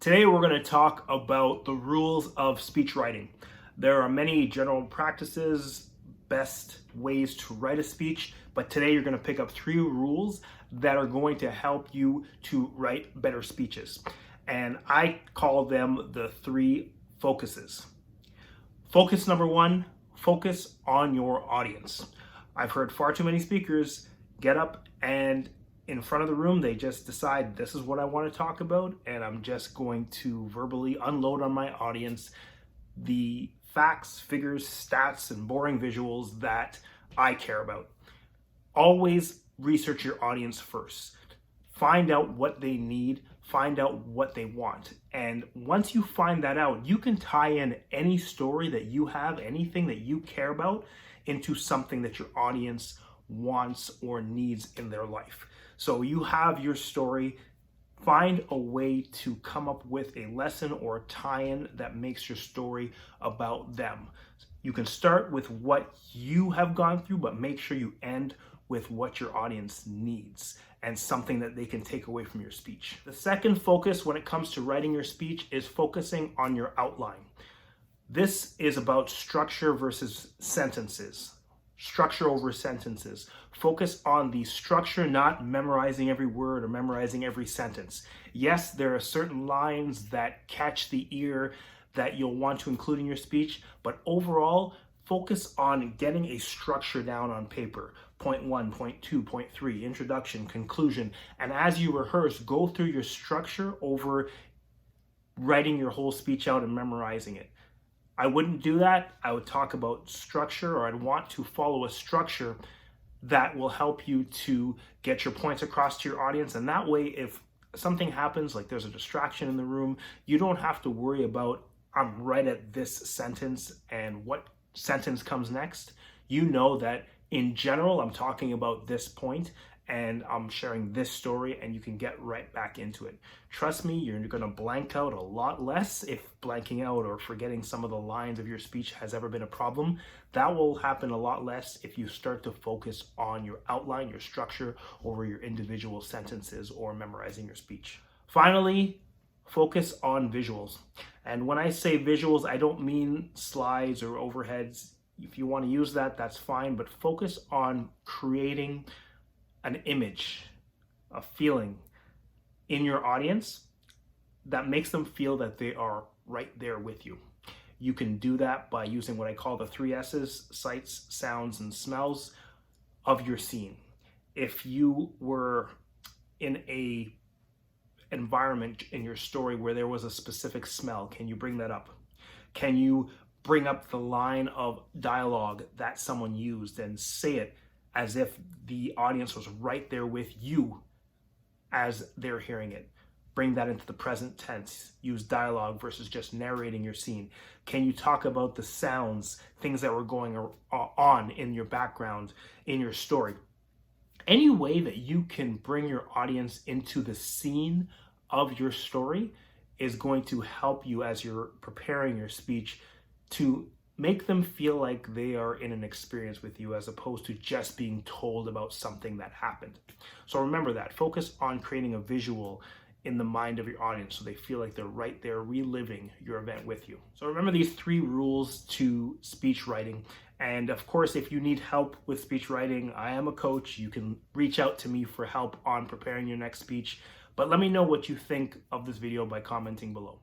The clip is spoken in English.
Today we're going to talk about the rules of speech writing. There are many general practices, best ways to write a speech, but today you're going to pick up 3 rules that are going to help you to write better speeches. And I call them the 3 focuses. Focus number 1, focus on your audience. I've heard far too many speakers get up and in front of the room, they just decide this is what I want to talk about, and I'm just going to verbally unload on my audience the facts, figures, stats, and boring visuals that I care about. Always research your audience first. Find out what they need, find out what they want. And once you find that out, you can tie in any story that you have, anything that you care about, into something that your audience wants or needs in their life. So you have your story, find a way to come up with a lesson or a tie-in that makes your story about them. You can start with what you have gone through, but make sure you end with what your audience needs and something that they can take away from your speech. The second focus when it comes to writing your speech is focusing on your outline. This is about structure versus sentences. Structure over sentences. Focus on the structure, not memorizing every word or memorizing every sentence. Yes, there are certain lines that catch the ear that you'll want to include in your speech, but overall, focus on getting a structure down on paper. Point 1, point 2, point 3, introduction, conclusion. And as you rehearse, go through your structure over writing your whole speech out and memorizing it. I wouldn't do that. I would talk about structure, or I'd want to follow a structure that will help you to get your points across to your audience. And that way, if something happens, like there's a distraction in the room, you don't have to worry about, I'm right at this sentence and what sentence comes next. You know that in general, I'm talking about this point and I'm sharing this story, and you can get right back into it. Trust me, you're going to blank out a lot less if blanking out or forgetting some of the lines of your speech has ever been a problem. That will happen a lot less if you start to focus on your outline, your structure, over your individual sentences or memorizing your speech. Finally, focus on visuals. And when I say visuals, I don't mean slides or overheads. If you want to use that, that's fine, but focus on creating an image, a feeling in your audience that makes them feel that they are right there with you. You can do that by using what I call the 3 S's, sights, sounds, and smells of your scene. If you were in a environment in your story where there was a specific smell, can you bring that up? Can you bring up the line of dialogue that someone used and say it as if the audience was right there with you as they're hearing it? Bring that into the present tense. Use dialogue versus just narrating your scene. Can you talk about the sounds, things that were going on in your background, in your story? Any way that you can bring your audience into the scene of your story is going to help you as you're preparing your speech to make them feel like they are in an experience with you as opposed to just being told about something that happened. So remember that. Focus on creating a visual in the mind of your audience so they feel like they're right there reliving your event with you. So remember these 3 rules to speech writing. And of course, if you need help with speech writing, I am a coach. You can reach out to me for help on preparing your next speech. But let me know what you think of this video by commenting below.